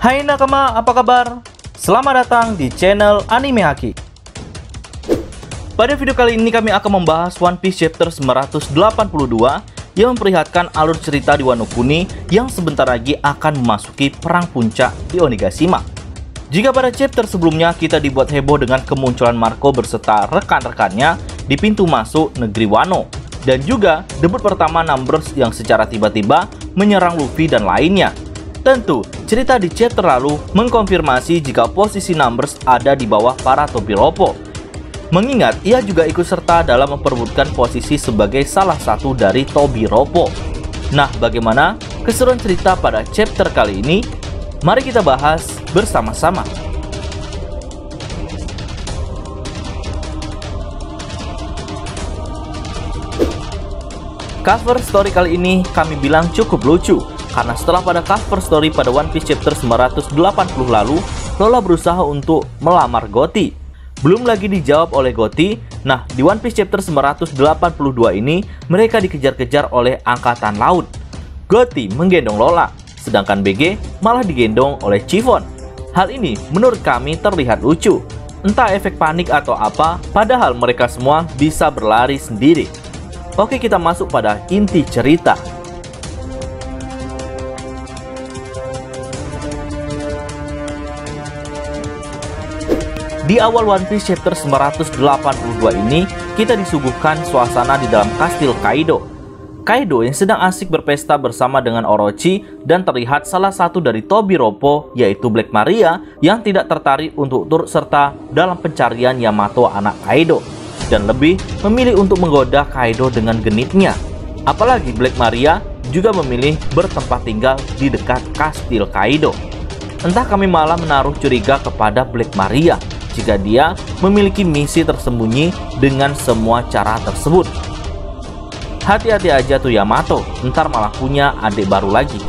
Hai nakama, apa kabar? Selamat datang di channel Anime Haki. Pada video kali ini kami akan membahas One Piece chapter 982 yang memperlihatkan alur cerita di Wano Kuni yang sebentar lagi akan memasuki perang puncak di Onigashima. Jika pada chapter sebelumnya kita dibuat heboh dengan kemunculan Marco berserta rekan-rekannya di pintu masuk negeri Wano, dan juga debut pertama Numbers yang secara tiba-tiba menyerang Luffy dan lainnya. Tentu, cerita di chapter lalu mengkonfirmasi jika posisi Numbers ada di bawah para Tobiropo. Mengingat ia juga ikut serta dalam memperebutkan posisi sebagai salah satu dari Tobiropo. Nah, bagaimana keseruan cerita pada chapter kali ini? Mari kita bahas bersama-sama. Cover story kali ini kami bilang cukup lucu, karena setelah pada cover story pada One Piece chapter 980 lalu, Lola berusaha untuk melamar Gotti. Belum lagi dijawab oleh Gotti. Nah, di One Piece chapter 982 ini, mereka dikejar-kejar oleh Angkatan Laut. Gotti menggendong Lola, sedangkan BG malah digendong oleh Chiffon. Hal ini menurut kami terlihat lucu. Entah efek panik atau apa, padahal mereka semua bisa berlari sendiri. Oke, kita masuk pada inti cerita. Di awal One Piece chapter 982 ini, kita disuguhkan suasana di dalam kastil Kaido. Kaido yang sedang asik berpesta bersama dengan Orochi, dan terlihat salah satu dari Tobiropo, yaitu Black Maria, yang tidak tertarik untuk turut serta dalam pencarian Yamato anak Kaido, dan lebih memilih untuk menggoda Kaido dengan genitnya. Apalagi Black Maria juga memilih bertempat tinggal di dekat kastil Kaido. Entah kami malah menaruh curiga kepada Black Maria jika dia memiliki misi tersembunyi dengan semua cara tersebut. Hati-hati aja tuh Yamato, ntar malah punya adik baru lagi.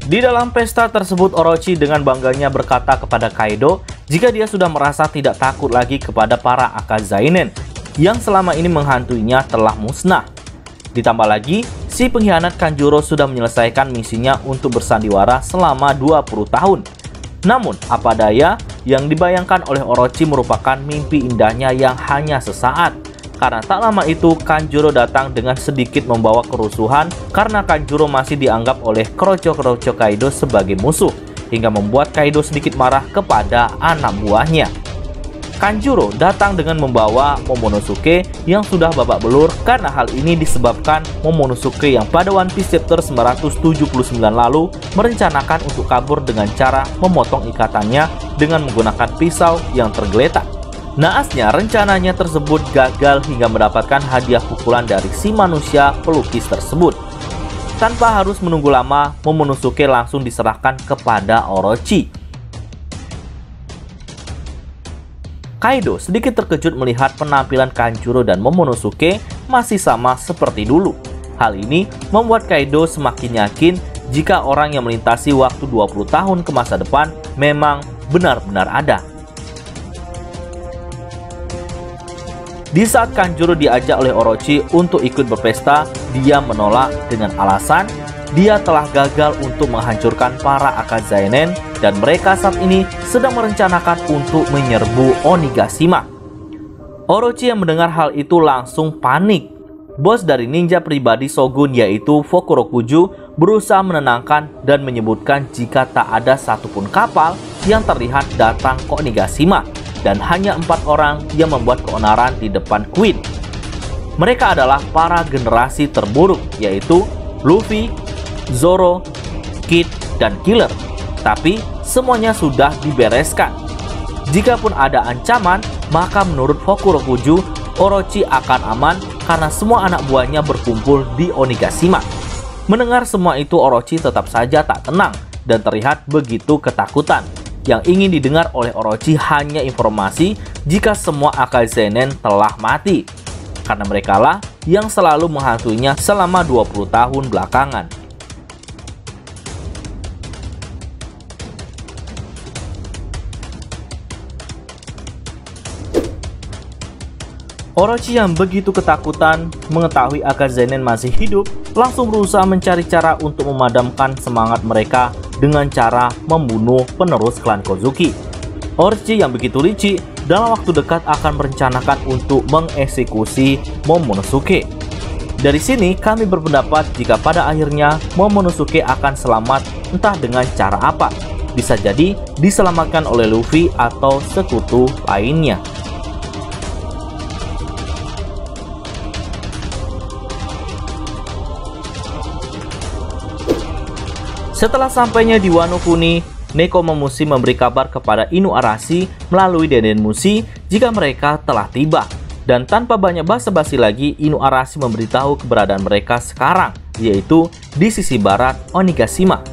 Di dalam pesta tersebut, Orochi dengan bangganya berkata kepada Kaido jika dia sudah merasa tidak takut lagi kepada para Akazainen yang selama ini menghantuinya telah musnah. Ditambah lagi, si pengkhianat Kanjuro sudah menyelesaikan misinya untuk bersandiwara selama 20 tahun. Namun, apa daya, yang dibayangkan oleh Orochi merupakan mimpi indahnya yang hanya sesaat. Karena tak lama itu, Kanjuro datang dengan sedikit membawa kerusuhan karena Kanjuro masih dianggap oleh kroco-kroco Kaido sebagai musuh, hingga membuat Kaido sedikit marah kepada anak buahnya. Kanjuro datang dengan membawa Momonosuke yang sudah babak belur karena hal ini disebabkan Momonosuke yang pada One Piece chapter 979 lalu merencanakan untuk kabur dengan cara memotong ikatannya dengan menggunakan pisau yang tergeletak. Naasnya rencananya tersebut gagal hingga mendapatkan hadiah pukulan dari si manusia pelukis tersebut. Tanpa harus menunggu lama, Momonosuke langsung diserahkan kepada Orochi. Kaido sedikit terkejut melihat penampilan Kanjuro dan Momonosuke masih sama seperti dulu. Hal ini membuat Kaido semakin yakin jika orang yang melintasi waktu 20 tahun ke masa depan memang benar-benar ada. Di saat Kanjuro diajak oleh Orochi untuk ikut berpesta, dia menolak dengan alasan dia telah gagal untuk menghancurkan para Akazainen dan mereka saat ini sedang merencanakan untuk menyerbu Onigashima. Orochi yang mendengar hal itu langsung panik. Bos dari ninja pribadi Shogun yaitu Fukurokuju berusaha menenangkan dan menyebutkan jika tak ada satupun kapal yang terlihat datang ke Onigashima dan hanya 4 orang yang membuat keonaran di depan Queen. Mereka adalah para generasi terburuk yaitu Luffy, Zoro, Kid, dan Killer. Tapi semuanya sudah dibereskan. Jikapun ada ancaman, maka menurut Fukurokuju, Orochi akan aman karena semua anak buahnya berkumpul di Onigashima. Mendengar semua itu, Orochi tetap saja tak tenang dan terlihat begitu ketakutan. Yang ingin didengar oleh Orochi hanya informasi jika semua Akazainen telah mati, karena merekalah yang selalu menghantuinya selama 20 tahun belakangan. Orochi yang begitu ketakutan mengetahui Akazanen masih hidup langsung berusaha mencari cara untuk memadamkan semangat mereka dengan cara membunuh penerus klan Kozuki. Orochi yang begitu licik dalam waktu dekat akan merencanakan untuk mengeksekusi Momonosuke. Dari sini kami berpendapat jika pada akhirnya Momonosuke akan selamat entah dengan cara apa. Bisa jadi diselamatkan oleh Luffy atau sekutu lainnya. Setelah sampainya di Wano Kuni, Nekomamushi memberi kabar kepada Inuarashi melalui Denden Mushi jika mereka telah tiba. Dan tanpa banyak basa-basi lagi, Inuarashi memberitahu keberadaan mereka sekarang, yaitu di sisi barat Onigashima.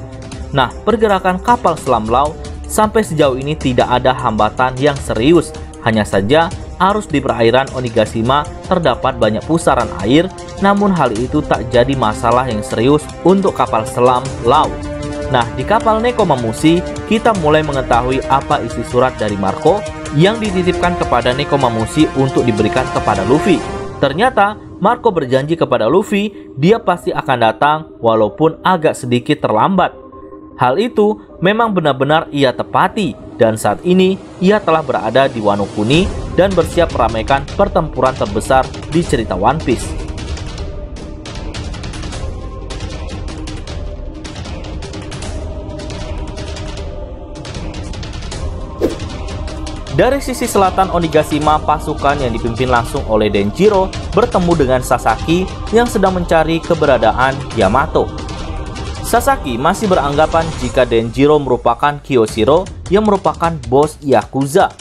Nah, pergerakan kapal selam laut sampai sejauh ini tidak ada hambatan yang serius. Hanya saja arus di perairan Onigashima terdapat banyak pusaran air, namun hal itu tak jadi masalah yang serius untuk kapal selam laut. Nah, di kapal Nekomamushi, kita mulai mengetahui apa isi surat dari Marco yang dititipkan kepada Nekomamushi untuk diberikan kepada Luffy. Ternyata, Marco berjanji kepada Luffy, dia pasti akan datang walaupun agak sedikit terlambat. Hal itu memang benar-benar ia tepati, dan saat ini ia telah berada di Wano Kuni dan bersiap meramaikan pertempuran terbesar di cerita One Piece. Dari sisi selatan Onigashima, pasukan yang dipimpin langsung oleh Denjiro bertemu dengan Sasaki yang sedang mencari keberadaan Yamato. Sasaki masih beranggapan jika Denjiro merupakan Kyoshiro yang merupakan bos Yakuza.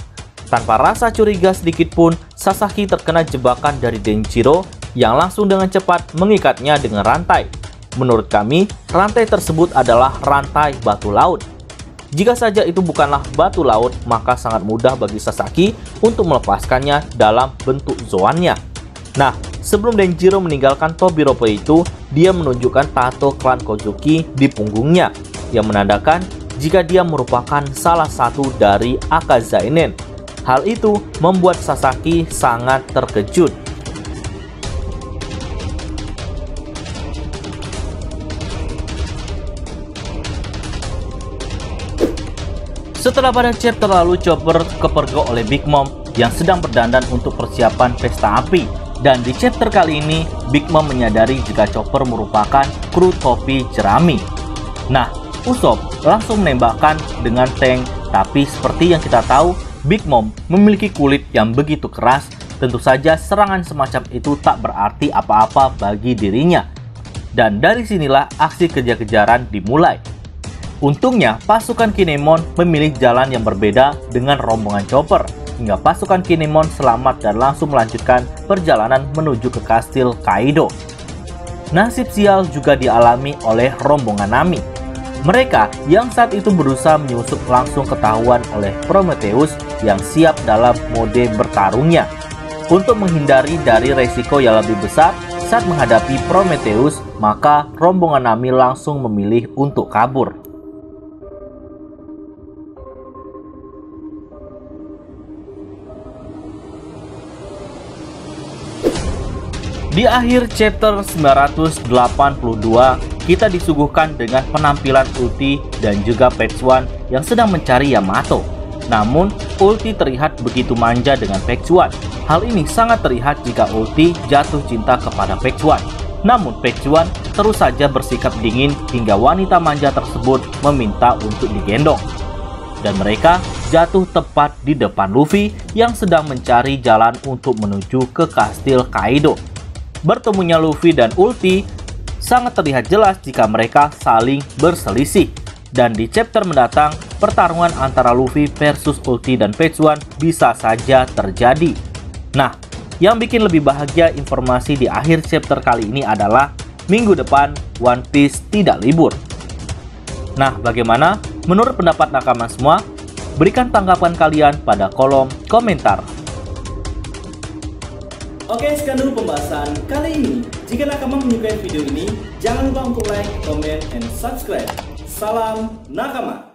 Tanpa rasa curiga sedikit pun, Sasaki terkena jebakan dari Denjiro yang langsung dengan cepat mengikatnya dengan rantai. Menurut kami, rantai tersebut adalah rantai batu laut. Jika saja itu bukanlah batu laut, maka sangat mudah bagi Sasaki untuk melepaskannya dalam bentuk zoannya. Nah, sebelum Denjiro meninggalkan Tobiropo itu, dia menunjukkan tato klan Kozuki di punggungnya, yang menandakan jika dia merupakan salah satu dari Akazanen. Hal itu membuat Sasaki sangat terkejut. Setelah pada chapter lalu, Chopper kepergok oleh Big Mom yang sedang berdandan untuk persiapan pesta api. Dan di chapter kali ini, Big Mom menyadari jika Chopper merupakan kru topi jerami. Nah, Usopp langsung menembakkan dengan tank, tapi seperti yang kita tahu, Big Mom memiliki kulit yang begitu keras. Tentu saja serangan semacam itu tak berarti apa-apa bagi dirinya. Dan dari sinilah aksi kejar-kejaran dimulai. Untungnya, pasukan Kinemon memilih jalan yang berbeda dengan rombongan Chopper, hingga pasukan Kinemon selamat dan langsung melanjutkan perjalanan menuju ke kastil Kaido. Nasib sial juga dialami oleh rombongan Nami. Mereka yang saat itu berusaha menyusup langsung ketahuan oleh Prometheus yang siap dalam mode bertarungnya. Untuk menghindari dari resiko yang lebih besar saat menghadapi Prometheus, maka rombongan Nami langsung memilih untuk kabur. Di akhir chapter 982, kita disuguhkan dengan penampilan Ulti dan juga Page One yang sedang mencari Yamato. Namun, Ulti terlihat begitu manja dengan Page One. Hal ini sangat terlihat jika Ulti jatuh cinta kepada Page One. Namun, Page One terus saja bersikap dingin hingga wanita manja tersebut meminta untuk digendong. Dan mereka jatuh tepat di depan Luffy yang sedang mencari jalan untuk menuju ke kastil Kaido. Bertemunya Luffy dan Ulti sangat terlihat jelas jika mereka saling berselisih. Dan di chapter mendatang, pertarungan antara Luffy versus Ulti dan Page One bisa saja terjadi. Nah, yang bikin lebih bahagia informasi di akhir chapter kali ini adalah minggu depan One Piece tidak libur. Nah, bagaimana menurut pendapat nakama semua? Berikan tanggapan kalian pada kolom komentar. Oke, sekian dulu pembahasan kali ini. Jika nakama menyukai video ini, jangan lupa untuk like, comment, and subscribe. Salam nakama!